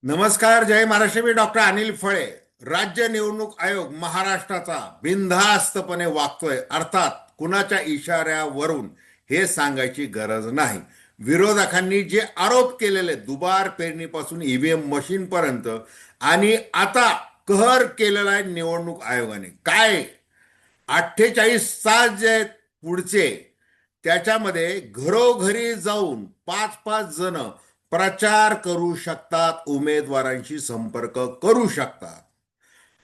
नमस्कार. जय महाराष्ट्र. मी डॉक्टर अनिल फळे. राज्य निवडणूक आयोग महाराष्ट्राचा बिनधास्तपणे वागतोय, अर्थात कुणाच्या इशाऱ्यावरून हे सांगायची गरज नाही. विरोधकांनी जे आरोप केलेले दुबार पेरणीपासून ईव्हीएम मशीन पर्यंत आणि आता कहर केलेला आहे निवडणूक आयोगाने. काय 48 तास जे आहेत पुढचे, त्याच्यामध्ये घरोघरी जाऊन पाच पाच जण प्रचार करू शकतात, उमेदवारांशी संपर्क करू शकतात.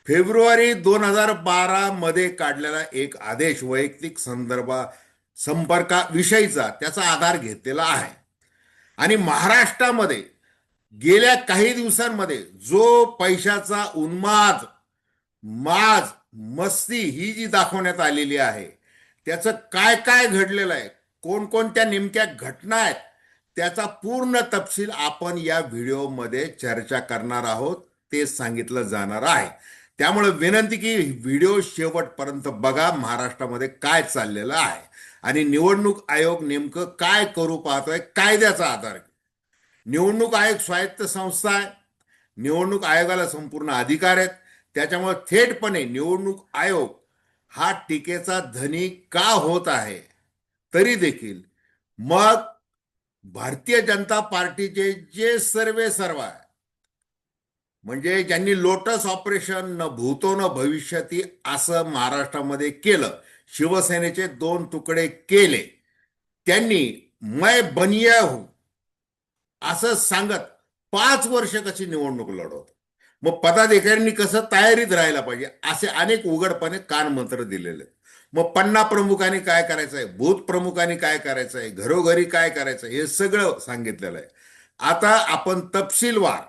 फेब्रुवारी 2012 मध्ये काढलेला एक आदेश वैयक्तिक संपर्काविषयीचा त्याचा आधार घेतलेला आहे. आणि महाराष्ट्रामध्ये गेल्या काही दिवसांमध्ये जो पैशाचा उन्माद, माज, मस्ती ही जी दाखवण्यात आलेली आहे, त्याचं काय काय घडलेलं आहे, कोणकोणत्या नेमक्या घटना आहेत, त्याचा पूर्ण तपशील आपण या व्हिडिओमध्ये चर्चा करणार आहोत. ते सांगितलं जाणार आहे. त्यामुळे विनंती की व्हिडिओ शेवटपर्यंत बघा. महाराष्ट्रामध्ये काय चाललेलं आहे आणि निवडणूक आयोग नेमकं काय करू पाहतोय, कायद्याचा आधार. निवडणूक आयोग स्वायत्त संस्था आहे. निवडणूक आयोगाला संपूर्ण अधिकार आहेत. त्याच्यामुळे थेटपणे निवडणूक आयोग हा टीकेचा धनी का होत आहे, तरी देखील मग भारतीय जनता पार्टीचे जे सर्व आहे, म्हणजे ज्यांनी लोटस ऑपरेशन न भूतो न भविष्यती असं महाराष्ट्रामध्ये केलं, शिवसेनेचे 2 तुकडे केले, त्यांनी मैं बनिया हूं असं सांगत 5 वर्ष कशी निवडणूक लढवत. मग पदाधिकाऱ्यांनी कसं तयारीत राहायला पाहिजे असे अनेक उघडपणे कानमंत्र दिलेले. मग पन्ना प्रमुखांनी काय करायचं आहे, भूत प्रमुखांनी काय करायचं आहे, घरोघरी काय करायचं आहे, हे सगळं सांगितलेलं आहे. आता आपण तपशीलवार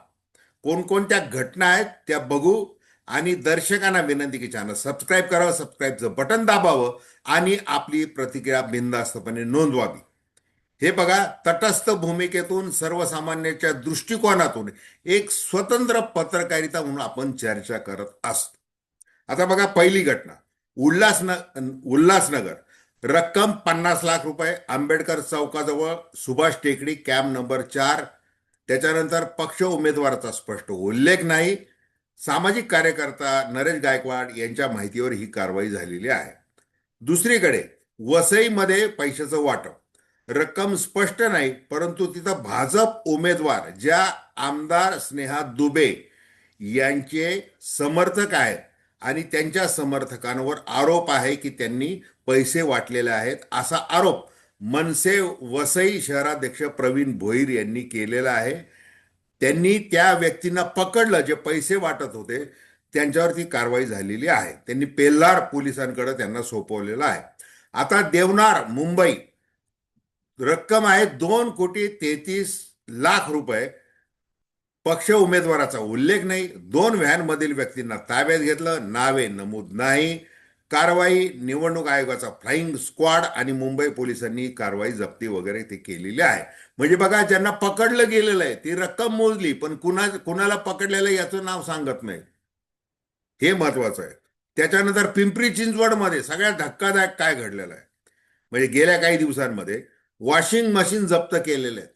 कोणकोणत्या घटना आहेत त्या बघू. आणि दर्शकांना विनंती की चॅनल सबस्क्राईब करावं, सबस्क्राईबचं बटन दाबावं आणि आपली प्रतिक्रिया बिनधास्तपणे नोंदवावी. हे बघा, तटस्थ भूमिकेतून सर्वसामान्यांच्या दृष्टिकोनातून एक स्वतंत्र पत्रकारिता म्हणून आपण चर्चा करत असतो. आता बघा, पहिली घटना उल्हासनगर. रक्कम 50 लाख रुपये, आंबेडकर चौकाजवळ, सुभाष टेकडी, कॅम्प नंबर 4. त्याच्यानंतर पक्ष उमेदवाराचा स्पष्ट उल्लेख नाही. सामाजिक कार्यकर्ता नरेश गायकवाड यांच्या माहितीवर ही कारवाई झालेली आहे. दुसरीकडे वसईमध्ये पैशाचं वाटप, रक्कम स्पष्ट नाही, परंतु तिथं भाजप उमेदवार ज्या आमदार स्नेहा दुबे यांचे समर्थक आहेत आणि त्यांच्या समर्थकांवर आरोप आहे की त्यांनी पैसे वाटलेले आहेत, असा आरोप मनसे वसई शहराध्यक्ष प्रवीण भोईर यांनी केलेला आहे. त्यांनी त्या व्यक्तींना पकडलं जे पैसे वाटत होते, त्यांच्यावरती कारवाई झालेली आहे. त्यांनी पेल्लार पोलिसांकडे त्यांना सोपवलेलं आहे. आता देवनार मुंबई, रक्कम आहे 2,33,00,000 रुपये, पक्ष उमेदवाराचा उल्लेख नाही. 2 व्हॅनमधील व्यक्तींना ताब्यात घेतलं, नावे नमूद नाही. कारवाई निवडणूक आयोगाचा फ्लाइंग स्क्वॉड आणि मुंबई पोलिसांनी कारवाई जप्ती वगैरे ते केलेली आहे. म्हणजे बघा, ज्यांना पकडलं गेलेलं आहे ती रक्कम मोजली, पण कुणाला पकडलेलं याचं नाव सांगत नाही. हे महत्वाचं आहे. त्याच्यानंतर पिंपरी चिंचवडमध्ये सगळ्यात धक्कादायक काय घडलेलं आहे, म्हणजे गेल्या काही दिवसांमध्ये वॉशिंग मशीन जप्त केलेले आहेत.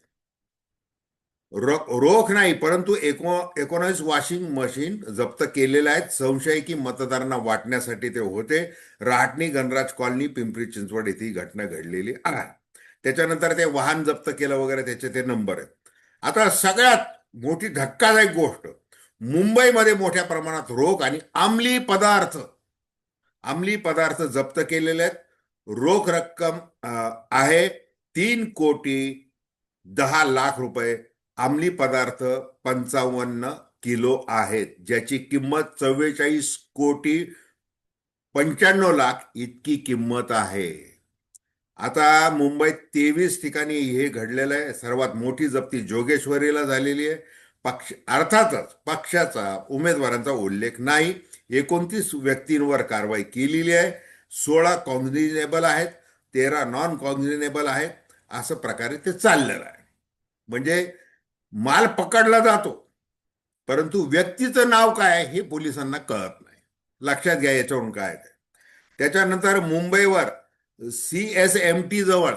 रोख नाही, परंतु 19 वॉशिंग मशीन जप्त केलेल्या आहेत. संशय की मतदारांना वाटण्यासाठी ते होते. रहाटणी गणराज कॉलनी, पिंपरी चिंचवड येथे घटना घडलेली आहे. त्याच्यानंतर ते वाहन जप्त केलं वगैरे, त्याचे ते नंबर आहेत. आता सगळ्यात मोठी धक्कादायक गोष्ट, मुंबईमध्ये मोठ्या प्रमाणात रोख आणि अंमली पदार्थ जप्त केलेले आहेत. रोख रक्कम आहे 3,10,00,000 रुपये. अंमली पदार्थ 55 किलो आहेत, ज्याची किंमत 44,95,00,000 इतकी किंमत आहे. आता मुंबईत 23 ठिकाणी हे घडलेलं आहे. सर्वात मोठी जप्ती जोगेश्वरीला झालेली आहे. अर्थातच पक्षाचा उमेदवारांचा उल्लेख नाही. 29 व्यक्तींवर कारवाई केलेली आहे. 16 कॉग्निझेबल आहेत, 13 नॉन कॉग्निझेबल आहेत. असं प्रकारे ते चाललेलं आहे. म्हणजे माल पकडला जातो, परंतु व्यक्तीचं नाव काय हे पोलिसांना कळत नाही. लक्षात घ्या याच्यावरून काय आहे. त्याच्यानंतर मुंबईवर CSMT जवळ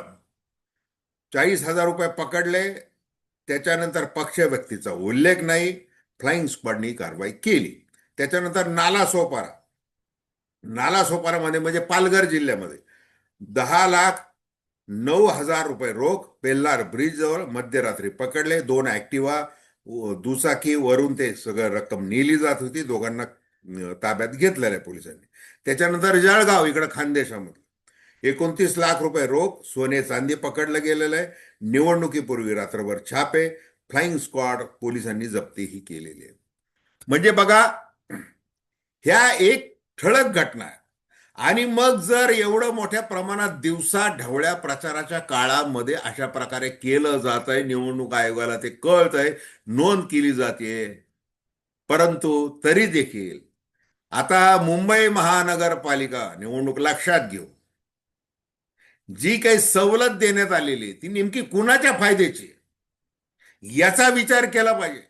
40,000 रुपये पकडले. त्याच्यानंतर पक्ष व्यक्तीचा उल्लेख नाही. फ्लाइंग स्क्वॉडनी कारवाई केली. त्याच्यानंतर नालासोपारामध्ये म्हणजे पालघर जिल्ह्यामध्ये 10,09,000 रुपये रोख बेल्लार ब्रिज जवळ मध्यरात्री पकडले. 2 ऍक्टिवा, दुचाकी वरून ते सगळं रक्कम नेली जात होती. दोघांना ताब्यात घेतलेलं आहे पोलिसांनी. त्याच्यानंतर जळगाव इकडे खानदेशामध्ये 29 लाख रुपये रोख, सोने चांदी पकडलं गेलेलं आहे. निवडणुकीपूर्वी रात्रभर छापे, फ्लाइंग स्क्वॉड पोलिसांनी जप्तीही केलेली आहे. म्हणजे बघा, ह्या एक ठळक घटना आहे. आणि मग जर एवढं मोठ्या प्रमाणात दिवसा ढवळ्या प्रचाराच्या काळामध्ये अशा प्रकारे केलं जात आहे, निवडणूक आयोगाला ते कळत आहे, नोंद केली जाते, परंतु तरी देखील आता मुंबई महानगरपालिका निवडणूक लक्षात घेऊ, जी काही सवलत देण्यात आलेली ती नेमकी कुणाच्या फायद्याची याचा विचार केला पाहिजे.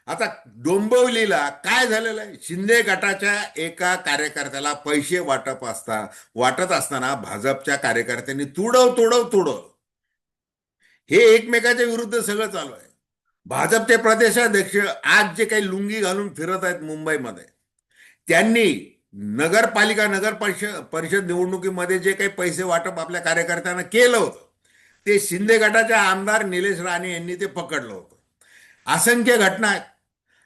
आता डोंबिवलीला काय झालेलं आहे, शिंदे गटाच्या एका कार्यकर्त्याला पैसे वाटत असताना भाजपच्या कार्यकर्त्यांनी तुडव हे एकमेकाच्या विरुद्ध सगळं चालू आहे. भाजपचे प्रदेशाध्यक्ष आज जे काही लुंगी घालून फिरत आहेत मुंबईमध्ये, त्यांनी नगर परिषद निवडणुकीमध्ये जे काही पैसे वाटप आपल्या कार्यकर्त्यांना केलं होतं, ते शिंदे गटाच्या आमदार निलेश राणे यांनी ते पकडलं होतं. असंख्य घटना आहेत.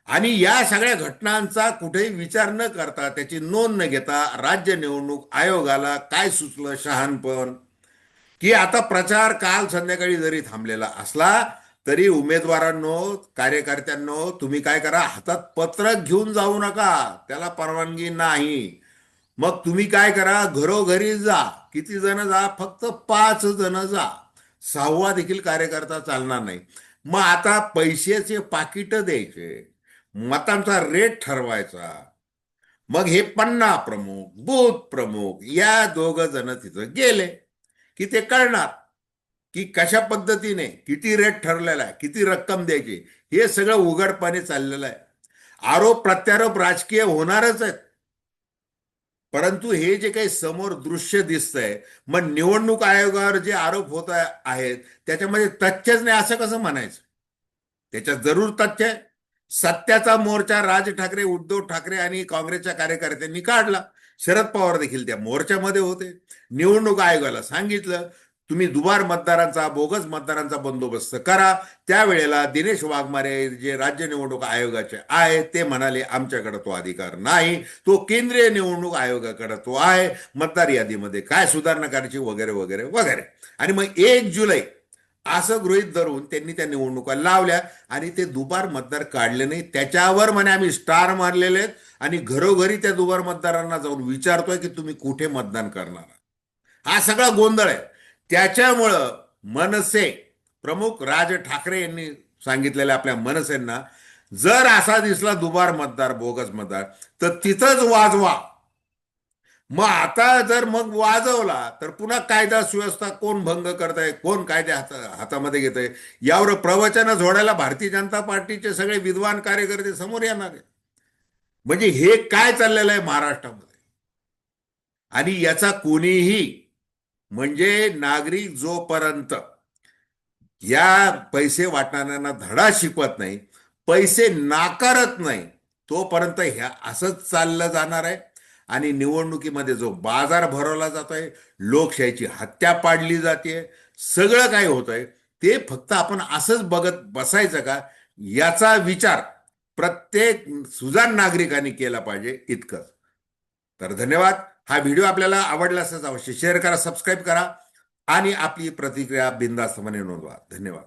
आणि या सगळ्या घटनांचा कुठेही विचार न करता, त्याची नोंद न घेता, राज्य निवडणूक आयोगाला काय सुचलं शहाणपण, की आता प्रचार काल संध्याकाळी जरी थांबलेला असला तरी उमेदवारांनो, कार्यकर्त्यांनो, तुम्ही काय करा, हातात पत्रक घेऊन जाऊ नका, त्याला परवानगी नाही. मग तुम्ही काय करा, घरोघरी जा. किती जण जा? फक्त 5 जण जा. 6वा देखील कार्यकर्ता चालणार नाही. मग आता पैशाचे पाकिट द्यायचे, मतांचा रेट ठरवायचा. मग हे पन्ना प्रमुख, बूथ प्रमुख या 2 जण तिथं गेले की ते कळणार की कशा पद्धतीने किती रेट ठरलेला आहे, किती रक्कम द्यायची, हे सगळं उघडपणे चाललेलं आहे. आरोप प्रत्यारोप राजकीय होणारच आहेत. परंतु हे जे काही समोर दृश्य दिसतंय, मग निवडणूक आयोगावर जे आरोप होत आहेत त्याच्यामध्ये तथ्यच नाही असं कसं म्हणायचं? त्याच्यात जरूर तथ्य आहे. सत्याचा मोर्चा राज ठाकरे, उद्धव ठाकरे आणि काँग्रेसच्या कार्यकर्त्यांनी काढला. शरद पवार देखील त्या मोर्चामध्ये होते. निवडणूक आयोगाला सांगितलं, तुम्ही दुबार मतदारांचा, बोगस मतदारांचा बंदोबस्त करा. त्यावेळेला दिनेश वाघमारे जे राज्य निवडणूक आयोगाचे आहे ते म्हणाले, आमच्याकडे तो अधिकार नाही, तो केंद्रीय निवडणूक आयोगाकडे तो आहे, मतदार यादीमध्ये काय सुधारणा करायची वगैरे वगैरे वगैरे. आणि मग 1 जुलै असं गृहीत धरून त्यांनी त्या निवडणुका लावल्या आणि ते दुबार मतदार काढले नाही. त्याच्यावर म्हणे आम्ही स्टार मारलेले आहेत आणि घरोघरी त्या दुबार मतदारांना जाऊन विचारतोय की तुम्ही कुठे मतदान करणार. हा सगळा गोंधळ आहे. त्याच्यामुळं मनसे प्रमुख राज ठाकरे यांनी सांगितलेल्या आपल्या मनसेंना, जर असा दिसला दुबार मतदार, बोगस मतदार, तर तिथंच वाजवा. मग आता जर मग वाजवला तर पुन्हा कायदा सुव्यवस्था कोण भंग करताय, कोण कायदे हातामध्ये घेत आहे, यावर प्रवचन जोडायला भारतीय जनता पार्टीचे सगळे विद्वान कार्यकर्ते समोर येणार आहे. म्हणजे हे काय चाललेलं आहे महाराष्ट्रामध्ये. आणि याचा कोणीही, म्हणजे नागरिक जोपर्यंत या पैसे वाटणाऱ्यांना धडा शिकवत नाही, पैसे नाकारत नाही, तोपर्यंत ह्या असंच चाललं जाणार आहे. आणि निवडणुकीमध्ये जो बाजार भरवला जातोय, लोकशाहीची हत्या पाडली जाते, सगळं काय होतंय ते फक्त आपण असंच बघत बसायचं का, याचा विचार प्रत्येक सुजाण नागरिकांनी केला पाहिजे, इतकंच. तर धन्यवाद. हा व्हिडिओ आपल्याला आवडला असेल अवश्य शेअर करा, सबस्क्राईब करा आणि आपली प्रतिक्रिया बिनधास्तपणे नोंदवा. धन्यवाद.